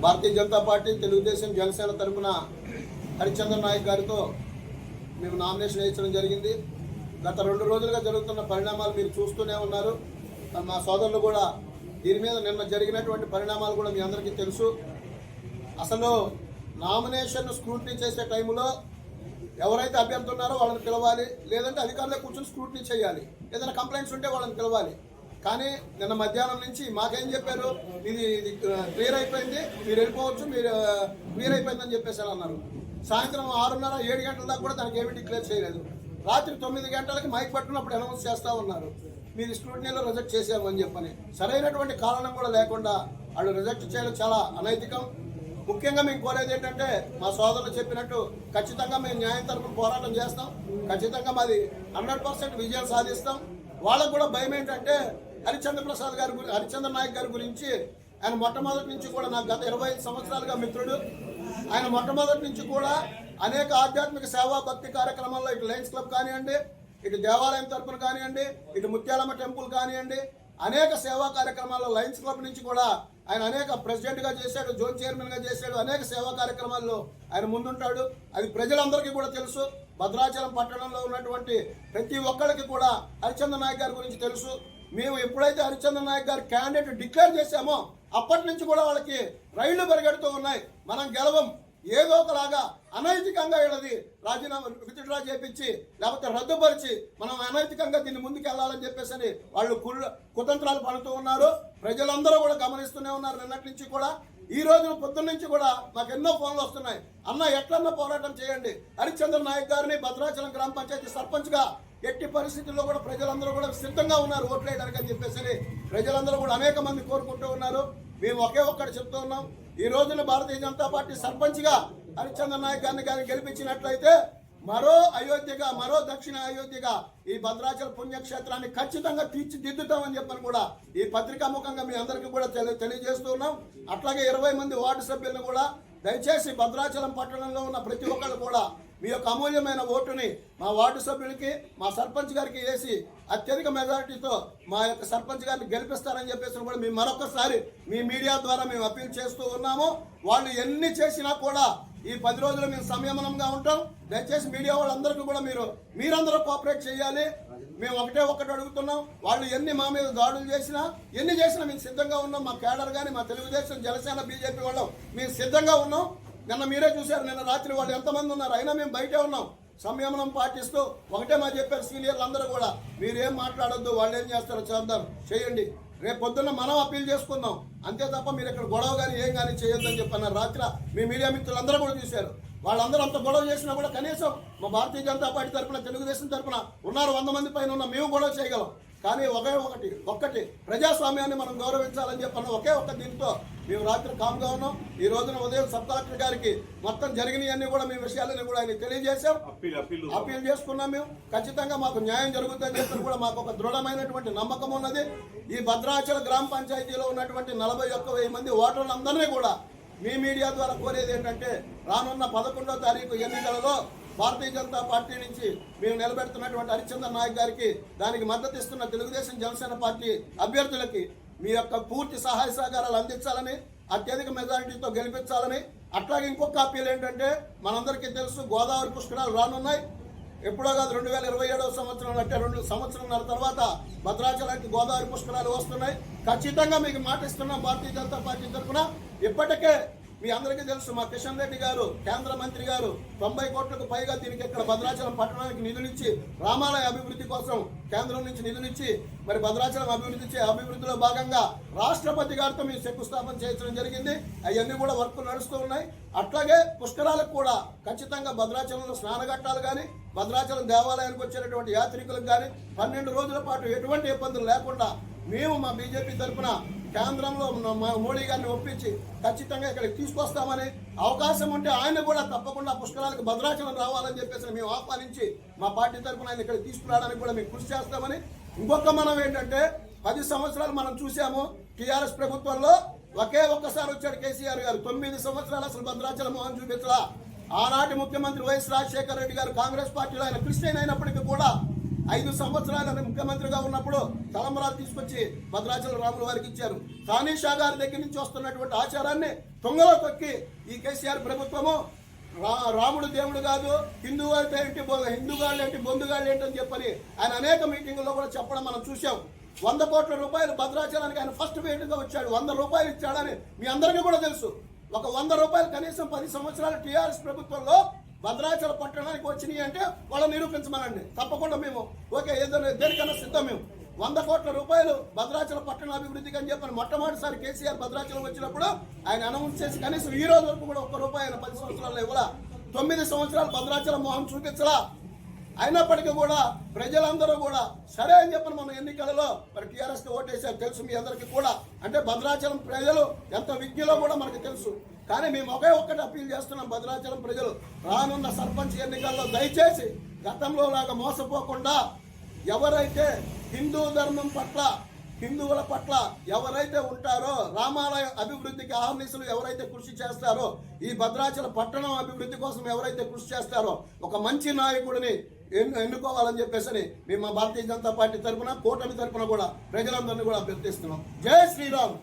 Bharatiya Janata party, Telugu Desam, Janasena తరఫున హరిచంద్ర నాయక్ గారితో మేము నామినేషన్ వేయించడం జరిగింది. గత 2 రోజులుగా జరుగుతున్న పరిణామాలు మీరు చూస్తూనే ఉన్నారు. మా సోదరులు కూడా దీని మీద నిన్న జరిగినటువంటి పరిణామాలు కూడా మీ అందరికీ తెలుసు. అసలు నామినేషన్ స్క్రూటినీ చేసే టైంలో ఎవరైతే అభ్యర్థి ఉన్నారో వాళ్ళని పిలవాలి, లేదంటే అధికారులే కూర్చొని స్క్రూటినీ చేయాలి. ఏదైనా కంప్లైంట్స్ ఉంటే వాళ్ళని పిలవాలి. కానీ నిన్న మధ్యాహ్నం నుంచి మాకేం చెప్పారు, ఇది క్లియర్ అయిపోయింది, మీరు వెళ్ళిపోవచ్చు, మీరు క్లియర్ అయిపోయిందని చెప్పేసి అన్నారు. సాయంత్రం 6:30, 7 గంటల దాకా కూడా దానికి ఏమీ డిక్లేర్ చేయలేదు. రాత్రి 9 గంటలకి మైక్ పట్టుకున్నప్పుడు అనౌన్స్ చేస్తూ ఉన్నారు, మీరు స్క్రూటినీలో రిజెక్ట్ చేసామని చెప్పని. సరైనటువంటి కారణం కూడా లేకుండా వాళ్ళు రిజెక్ట్ చేయడం చాలా అనైతికం. ముఖ్యంగా మేము కోరేది ఏంటంటే, మా సోదరులు చెప్పినట్టు ఖచ్చితంగా మేము న్యాయం తరపున పోరాటం చేస్తాం. ఖచ్చితంగా మాది 100% విజయం సాధిస్తాం. వాళ్ళకు కూడా భయం ఏంటంటే, హరిచంద్ర నాయక్ గారి గురించి ఆయన మొట్టమొదటి నుంచి కూడా నాకు గత 25 సంవత్సరాలుగా మిత్రుడు. ఆయన మొట్టమొదటి నుంచి కూడా అనేక ఆధ్యాత్మిక సేవా భక్తి కార్యక్రమాల్లో ఇటు లయన్స్ క్లబ్ కానివ్వండి, ఇటు దేవాలయం తరపున కానివ్వండి, ఇటు ముత్యాలమ్మ టెంపుల్ కానివ్వండి, అనేక సేవా కార్యక్రమాల్లో లయన్స్ క్లబ్ నుంచి కూడా ఆయన అనేక ప్రెసిడెంట్గా చేశాడు, జోన్ చైర్మన్గా చేశాడు. అనేక సేవా కార్యక్రమాల్లో ఆయన ముందుంటాడు. అది ప్రజలందరికీ కూడా తెలుసు. భద్రాచలం పట్టణంలో ఉన్నటువంటి ప్రతి ఒక్కరికి కూడా హరిచంద్ర నాయక్ గారి గురించి తెలుసు. మేము ఎప్పుడైతే హరిచంద్ర నాయక్ గారు క్యాండిడేట్ డిక్లేర్ చేశామో అప్పటి నుంచి కూడా వాళ్ళకి రైళ్లు పరిగెడుతూ ఉన్నాయి. మనం గెలవం, ఏదో ఒకలాగా అనైతికంగా వీళ్ళది రాజీనామా విత్డ్రా చేపించి లేకపోతే రద్దుపరిచి మనం అనైతికంగా దీన్ని ముందుకు వెళ్ళాలని చెప్పేసి వాళ్ళు కుతంత్రాలు పడుతూ ఉన్నారు. ప్రజలందరూ కూడా గమనిస్తూనే ఉన్నారు. నిన్నటి నుంచి కూడా, ఈ రోజు పొద్దున్న నుంచి కూడా మాకు ఎన్నో ఫోన్లు వస్తున్నాయి. అన్న ఎట్లన్నా పోరాటం చేయండి, హరిచంద్ర నాయక్ గారిని భద్రాచలం గ్రామ పంచాయతీ సర్పంచ్గా ఎట్టి పరిస్థితుల్లో కూడా ప్రజలందరూ కూడా సిద్ధంగా ఉన్నారు ఓట్లు వేయడానికి అని చెప్పేసి ప్రజలందరూ కూడా అనేక మంది కోరుకుంటూ ఉన్నారు. మేము ఒకే ఒక్కటి చెప్తూ ఉన్నాం, ఈ రోజున భారతీయ జనతా పార్టీ సర్పంచ్గా హరిచంద్ర నాయక్ గారిని గెలిపించినట్లయితే మరో అయోధ్యగా, మరో దక్షిణ అయోధ్యగా ఈ భద్రాచల పుణ్యక్షేత్రాన్ని ఖచ్చితంగా తీర్చిదిద్దుతామని చెప్పని కూడా ఈ పత్రికాముఖంగా మీ అందరికీ కూడా తెలియజేస్తూ ఉన్నాం. అట్లాగే 20 మంది వార్డు సభ్యులను కూడా దయచేసి భద్రాచలం పట్టణంలో ఉన్న ప్రతి ఒక్కళ్ళు కూడా మీ యొక్క అమూల్యమైన ఓటుని మా వార్డు సభ్యులకి, మా సర్పంచ్ గారికి వేసి అత్యధిక మెజారిటీతో మా యొక్క సర్పంచ్ గారిని గెలిపిస్తారని చెప్పేసి కూడా మేము మరొకసారి మీ మీడియా ద్వారా మేము అప్పీల్ చేస్తూ ఉన్నాము. వాళ్ళు ఎన్ని చేసినా కూడా ఈ 10 రోజులు మేము సంయమనంగా ఉంటాం. దయచేసి మీడియా వాళ్ళందరికీ కూడా మీరందరూ కోఆపరేట్ చేయాలి. మేము ఒకటి అడుగుతున్నాం, వాళ్ళు ఎన్ని మా మీద దాడులు చేసినా ఎన్ని చేసినా మేము సిద్ధంగా ఉన్నాం. మా కేడర్ కానీ, మా తెలుగుదేశం, జనసేన, బీజేపీ వాళ్ళు మేము సిద్ధంగా ఉన్నాం. నిన్న మీరే చూశారు, నిన్న రాత్రి వాళ్ళు ఎంతమంది ఉన్నారు, అయినా మేము బయటే ఉన్నాం. సంయమనం పాటిస్తూ ఒకటే మా చెప్పారు సీనియర్లు అందరూ కూడా, మీరేం మాట్లాడొద్దు, వాళ్ళు ఏం చేస్తారో చేద్దాం, చేయండి, రేపు పొద్దున్న మనం అప్పీల్ చేసుకుందాం, అంతే తప్ప మీరు ఇక్కడ గొడవ కానీ ఏం కానీ చేయొద్దని చెప్పన్నారు. రాత్రి మీ మీడియా మిత్రులందరూ కూడా చూశారు. వాళ్ళందరూ అంత గొడవ చేసినా కూడా కనీసం మా భారతీయ జనతా పార్టీ తరఫున, తెలుగుదేశం తరఫున ఉన్నారు 100 మంది పైన ఉన్న మేము గొడవ చేయగలం. కానీ ఒక్కటి ప్రజాస్వామ్యాన్ని మనం గౌరవించాలని చెప్పన్న ఒకే ఒక్క దీంతో మేము రాత్రి కామ్గా ఉన్నాం. ఈ రోజున ఉదయం సబ్ కలెక్టర్ గారికి మొత్తం జరిగినవన్నీ కూడా మీ విషయాలని కూడా ఆయన తెలియజేశాం, అప్పీల్ చేసుకున్నాం. మేము ఖచ్చితంగా మాకు న్యాయం జరుగుతుందని చెప్పి కూడా మాకు ఒక దృఢమైనటువంటి నమ్మకం ఉన్నది. ఈ భద్రాచల గ్రామ పంచాయతీలో ఉన్నటువంటి 41,000 మంది ఓటర్లందరినీ కూడా మీ మీడియా ద్వారా కోరేది ఏంటంటే, రానున్న 11వ తారీఖు ఎన్నికలలో భారతీయ జనతా పార్టీ నుంచి మేము నిలబెడుతున్నటువంటి హరిచంద్ర నాయక్ గారికి, దానికి మద్దతు ఇస్తున్న తెలుగుదేశం, జనసేన పార్టీ అభ్యర్థులకి మీ యొక్క పూర్తి సహాయ సహకారాలు అందించాలని, అత్యధిక మెజారిటీతో గెలిపించాలని. అట్లాగే ఇంకొక అప్పీల్ ఏంటంటే, మనందరికీ తెలుసు గోదావరి పుష్కరాలు రానున్నాయి. ఎప్పుడో కాదు 2027వ సంవత్సరం, అంటే 2 సంవత్సరాల తర్వాత భద్రాచలానికి గోదావరి పుష్కరాలు వస్తున్నాయి. ఖచ్చితంగా మీకు మాట ఇస్తున్నాం భారతీయ జనతా పార్టీ తరఫున. ఇప్పటికే మీ అందరికీ తెలుసు, మా కిషన్ రెడ్డి గారు కేంద్ర మంత్రి గారు 90 కోట్లకు పైగా దీనికి ఇక్కడ భద్రాచలం పట్టణానికి నిధులిచ్చి, రామాలయ అభివృద్ధి కోసం కేంద్రం నుంచి నిధులిచ్చి మరి భద్రాచలం అభివృద్ధిలో భాగంగా రాష్ట్రపతి గారితో మేము శంకుస్థాపన చేయడం జరిగింది. అవన్నీ కూడా వర్కులు నడుస్తూ ఉన్నాయి. అట్లాగే పుష్కరాలకు కూడా ఖచ్చితంగా భద్రాచలంలో స్నానఘట్టాలు కానీ, భద్రాచలం దేవాలయానికి వచ్చేటటువంటి యాత్రికులకు కానీ 12 రోజుల పాటు ఎటువంటి ఇబ్బందులు లేకుండా మేము మా బీజేపీ తరఫున కేంద్రంలో మోడీ గారిని ఒప్పించి ఖచ్చితంగా ఇక్కడికి తీసుకొస్తామని, అవకాశం ఉంటే ఆయన కూడా తప్పకుండా పుష్కరాలకు భద్రాచలం రావాలని చెప్పేసి మేము ఆహ్వానించి మా పార్టీ తరఫున ఆయన ఇక్కడ తీసుకురావడానికి కూడా మేము కృషి చేస్తామని. ఇంకొక మనం ఏంటంటే, 10 సంవత్సరాలు మనం చూసాము టీఆర్ఎస్ ప్రభుత్వంలో, ఒక్కసారి వచ్చాడు కేసీఆర్ గారు. 9 సంవత్సరాలు అసలు భద్రాచలం మోహన్ చూపించలా. ఆనాటి ముఖ్యమంత్రి వైఎస్ రాజశేఖర రెడ్డి గారు కాంగ్రెస్ పార్టీలో ఆయన క్రిస్టియన్ అయినప్పటికీ కూడా 5 సంవత్సరాలు ముఖ్యమంత్రిగా ఉన్నప్పుడు తలంబరాలు తీసుకొచ్చి భద్రాచలం రాముల వారికి ఇచ్చారు. తానీషా గారి దగ్గర నుంచి వస్తున్నటువంటి ఆచారాన్ని తుంగలో తొక్కి ఈ కేసీఆర్ ప్రభుత్వము రాముడు దేవుడు కాదు, హిందువు అయితే ఏంటి, హిందూగాళ్ళు ఏంటి, బొందుగాళ్ళు ఏంటి అని చెప్పని ఆయన అనేక మీటింగుల్లో కూడా చెప్పడం మనం చూసాం. 100 కోట్ల రూపాయలు భద్రాచలానికి ఆయన ఫస్ట్ వేటుగా వచ్చాడు. 100 రూపాయలు ఇచ్చాడని మీ అందరికీ కూడా తెలుసు. ఒక 100 రూపాయలు కనీసం 10 సంవత్సరాల టీఆర్ఎస్ ప్రభుత్వంలో భద్రాచల పట్టణానికి వచ్చినాయి అంటే వాళ్ళని నిరూపించమనండి. తప్పకుండా మేము ఓకే, ఏదైనా దేనికన్నా సిద్ధం. మేము 100 కోట్ల రూపాయలు భద్రాచల పట్టణ అభివృద్ధికి అని చెప్పని మొట్టమొదటిసారి కేసీఆర్ భద్రాచలం వచ్చినప్పుడు ఆయన అనౌన్స్ చేసి కనీసం ఈ రోజు వరకు కూడా 1 రూపాయి ఆయన 10 సంవత్సరాల్లో ఇవ్వాల. 9 సంవత్సరాలు భద్రాచలం మొహం చూపించలా. అయినప్పటికీ కూడా ప్రజలందరూ కూడా సరే అని చెప్పని మన ఎన్నికలలో మరి టీఆర్ఎస్కి ఓటేసారు, తెలుసు మీ అందరికీ కూడా. అంటే భద్రాచలం ప్రజలు ఎంత విజ్ఞలో కూడా మనకు తెలుసు. కానీ మేము ఒక్కటి అప్పీల్ చేస్తున్నాం, భద్రాచలం ప్రజలు రానున్న సర్పంచ్ ఎన్నికల్లో దయచేసి గతంలో లాగా మోసపోకుండా ఎవరైతే హిందూ ధర్మం పట్ల, హిందువుల పట్ల ఎవరైతే ఉంటారో, రామాలయ అభివృద్ధికి ఆహర్నిశలు ఎవరైతే కృషి చేస్తారో, ఈ భద్రాచల పట్టణం అభివృద్ధి కోసం ఎవరైతే కృషి చేస్తారో ఒక మంచి నాయకుడిని ఎన్నుకోవాలని చెప్పేసి మేము మా భారతీయ జనతా పార్టీ తరఫున, కూటమి తరఫున కూడా ప్రజలందరినీ కూడా అభ్యర్థిస్తున్నాం. జై శ్రీరామ్.